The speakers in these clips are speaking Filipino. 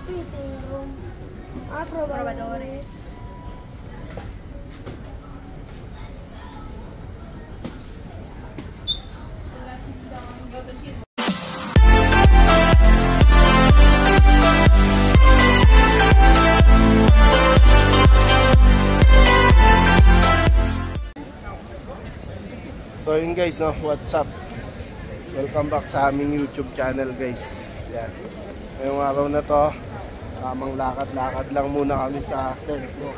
fitting room. Probadores. So yun guys, no, what's up? Welcome back sa aming YouTube channel guys. Yan. Ngayong araw na to, tamang lakad-lakad lang muna kami sa sentro.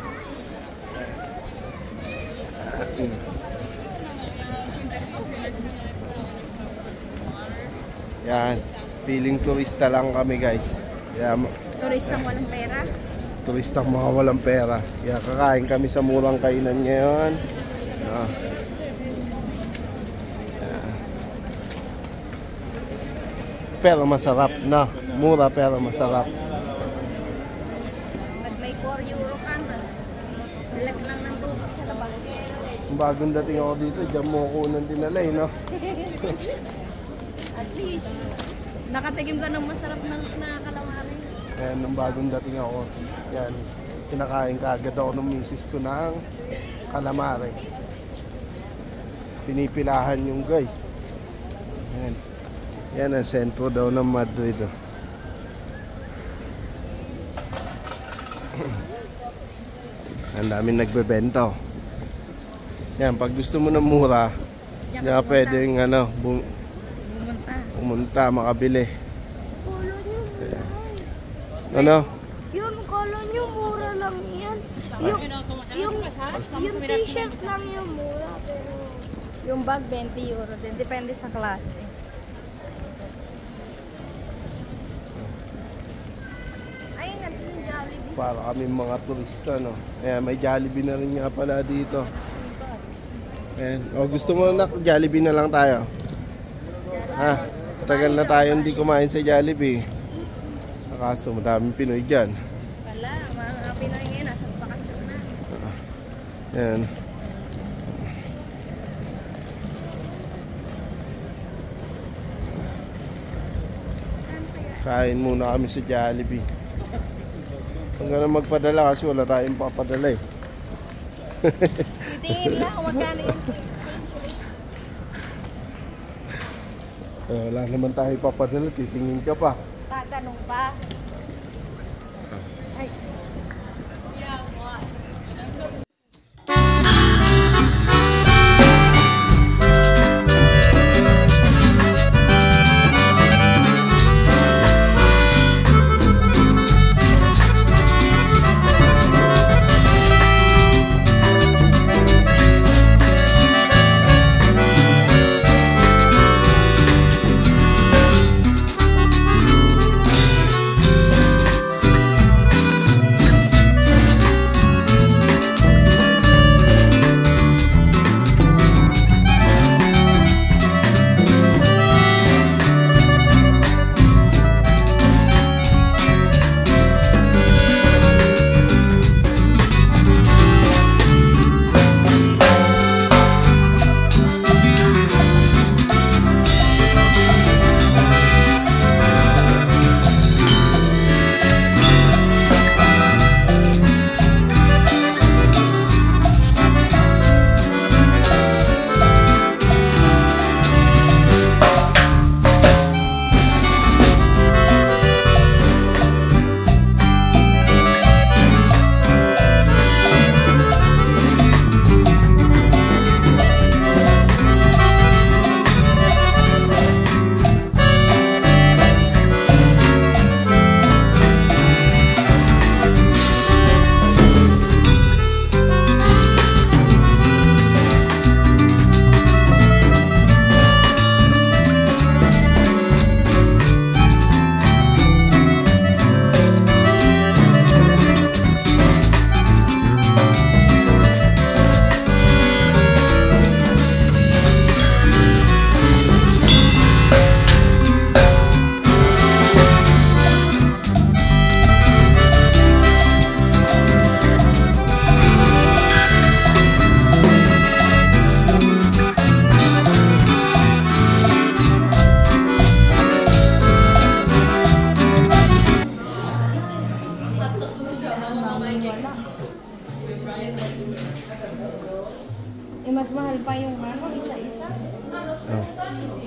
Yan, feeling turista lang kami guys. Yan. Turistang walang pera. Turistang mga walang pera. Yan, kakain kami sa murang kainan ngayon. Pero masarap na. Mura pero masarap. Pag may 4 euro ka na, lalaki lang ng tubig sa labas. Bagong dating ako dito, dyan mo ako nang dinalay, no? At least, nakatikim ka ng masarap na calamari. Ayan, nung bagong dating ako, yan, kinakain ka agad ako ng misis ko ng calamari. Pinipilahan yung guys. Ayan. Yan ang sentro daw ng Madrid. Oh. Ang daming nagbebenta. Oh. Yan, pag gusto mo ng mura, yan pwedeng ano, pumunta, makabili. Ayan. Ano? Yun, kala nyo mura lang yan. Yung t-shirt lang yung mura, pero... Yung bag, 20 euro din. Depende sa klase. Para kami mga turista, no? Ayan, may Jollibee na rin nga pala dito. Ayan. O, gusto mo na Jollibee na lang tayo? Ha? Tagal na tayo hindi kumain sa Jollibee. Kaso, madaming Pinoy dyan. Wala, mga Pinoy ngayon, nasa bakasyon na. Ayan. Kain muna kami sa Jollibee. Huwag ka na magpadala kasi wala tayong papadala eh. Titingin lang kung magkano yun. Wala naman tayo papadala, titingin ka pa. Tatanong pa. Ay.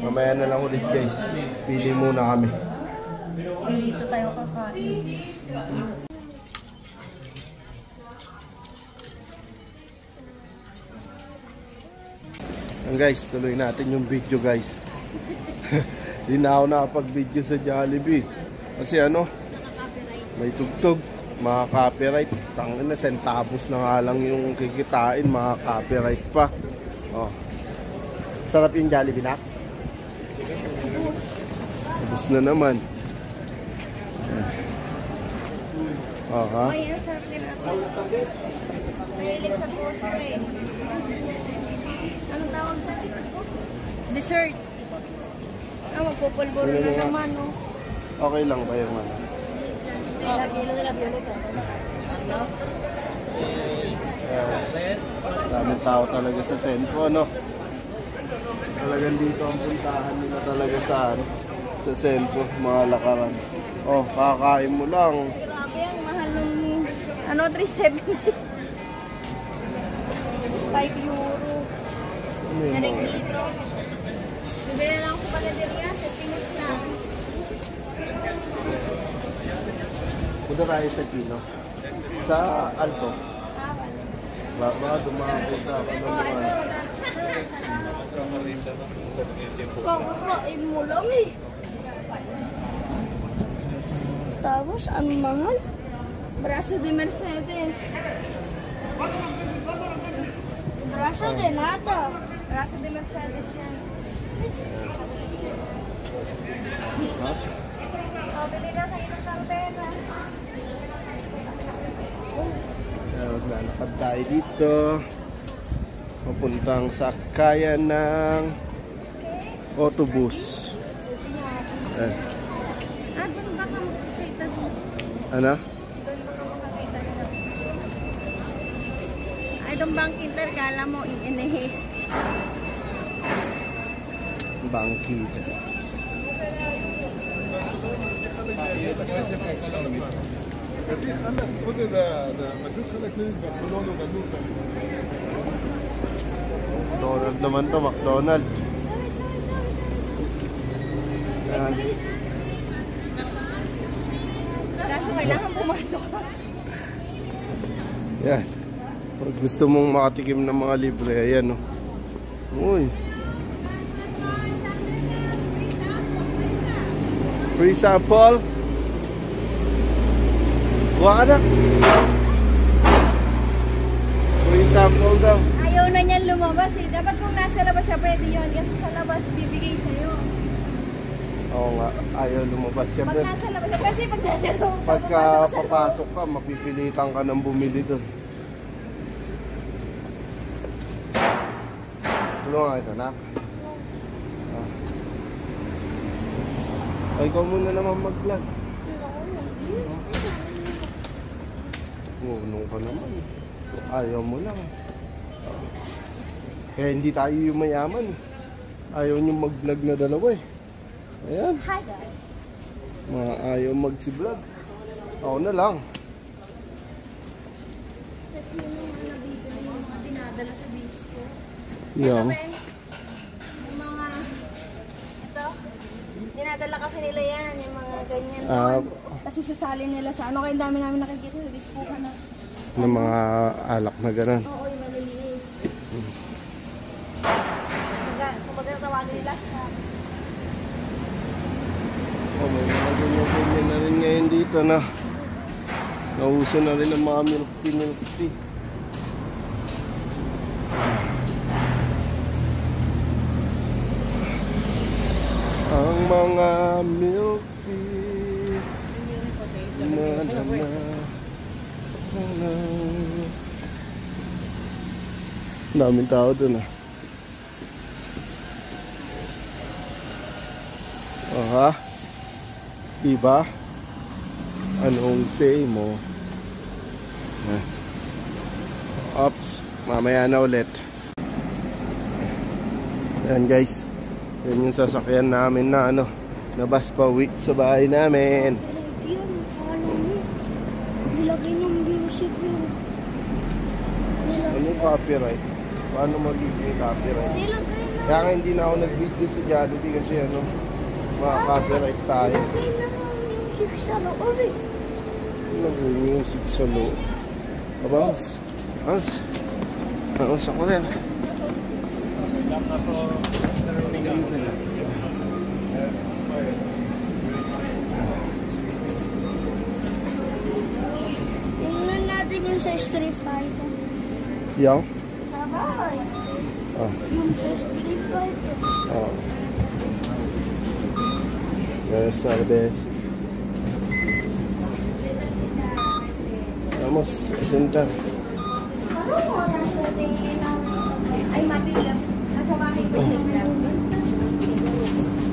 Mamaya na lang ulit guys. Pili muna kami. Dito tayo kakain. Guys, tuloy natin yung video guys. Hindi na ako nakapag-video sa Jollibee. Kasi ano, may tugtog, mga copyright. Tangin na, centavos na nga lang yung kikitain, mga copyright pa. Oh. Sarap yung Jollibee na. Ubus na naman. Oh, ha? Ay, ang sarap din ako. Mahilig sa toaster eh. Anong tawag sa ito? Dessert. Ah, magpupulburo na naman, no? Okay lang ba yung ano? Daming tao talaga sa Senpo, no? Talagang dito ang puntahan nila talaga sa ano, sa Senpo, mga lakaran. Oh, kakain mo lang. Grabe, ang mahal ng ano, 370. 5 euro. Ano yung mga? Narikitos. Bibili lang ako paladeria sa Pinos na. Punta tayo sa Kino. Sa Alto. Baka dumabot ka pa ng mga. Kakakain mo lang eh. Tapos, ang mahal. Braso de Mercedes. Braso de nata. Braso de Mercedes yan. Ha? Bili na kayo ng karbena. Maglalakad tayo dito. Papuntang sakayan ng autobus. Eh. Ah, doon ba ka makakita doon? Ano? Doon ba ka makakita doon? Ay, doon bang kinter, kala mo, in-inihate. Bangkita. McDonald naman to, McDonald. Ayan. Kaso kailangan pumasok ka. Yan. Pag gusto mong makatikim ng mga libre, ayan o. Uy. Free sample. Kuha ka na. Free sample daw. Ayaw na niyan lumabas eh. Dapat kung nasa labas siya, pwede yun. Kasi sa labas, bibigay sa'yo. Oo nga, ayaw lumabas. Pag Siyempre, nasa labas, kasi pag nasa loob, pagka papasok ka, mapipilitan ka ng bumili doon. Tulungan ito, nak. Ay, ikaw muna naman mag-vlog. Ngunong ka naman. Ayaw mo lang. Kaya hindi tayo yung mayaman. Ayaw nyo mag-vlog na dalawa eh. Ayan. Hi guys. Ayaw mag-si-vlog. Ako na lang. Ito yung mga nabibili, yung mga dinadala sa disco. Yan. Ito, Ben. Yung mga, ito, dinadala kasi nila yan, yung mga ganyan. Kasi sasali nila sa ano, kaya dami namin nakikita sa disco ka na. Ng mga alak na gano'n. Oo, yung maliliit. Kumbaga tawagin nila. Oh, may mga ganyan na rin ngayon dito na nauso na rin ang mga milk tea. Ang mga milk tea na. Daming tao dun ah. Aha. Diba? Anong say mo? Ops, mamaya na ulit. Ayan guys. Yan yung sasakyan namin na ano, na bus pa uwi sa bahay namin. Yun, akala mo. Nilagay ng music yun. Ano yung copyright? Paano magiging copyright? Nilagay na Kaya nga hindi na ako nag-video sa Jollibee kasi ano, maka-copyright tayo. Music sa loob eh. Nag-music sa loob. Abang, Bangus ako rin. Tingnan natin yung sa Street Fighter. Yang? Sa bahay. Yung sa Street Fighter. Buenas tardes. Vamos, sentar. Ay, mati lang. Nasa bahay ko yung glass.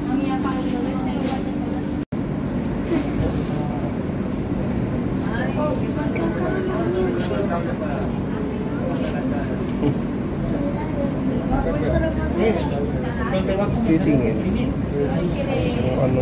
Mamaya pa kayo ulit na iwan. Titingin. Ano.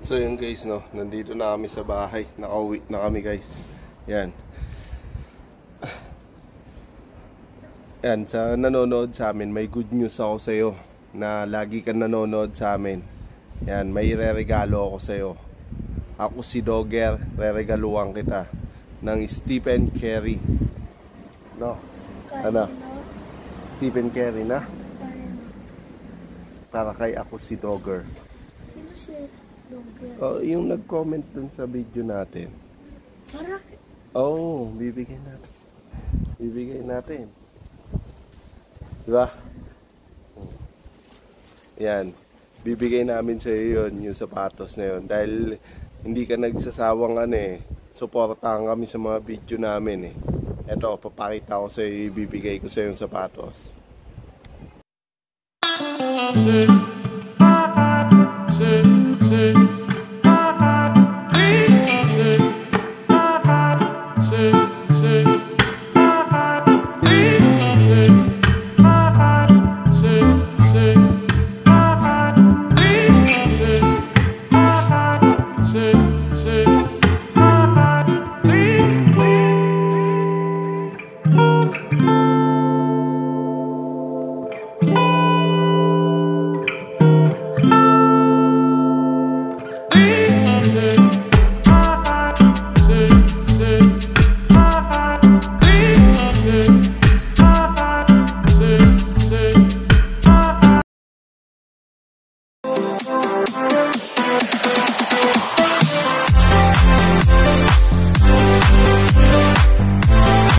So yun guys, no, nandito na kami sa bahay. Nakauwi na kami guys. Yan. Yan, sa nanonood sa amin, may good news ako sa iyo na lagi kang nanonood sa amin. Yan, may ireregalo ako sa iyo. Ako si Dogger, reregaluhan kita ng Stephen Curry. No? Ano? Stephen Curry na? Para kay Ako si Dogger. Sino si Dogger? Oh, yung nag-comment dun sa video natin. Para? Oh, bibigay natin. Bibigay natin. Diba? Yan. Bibigay namin sa iyo yun, yung sapatos na yun. Dahil hindi ka nagsasawang suportahan kami sa mga video namin eh. Eto, papakita ko sa iyo, ibibigay ko sa iyo yung sapatos. Take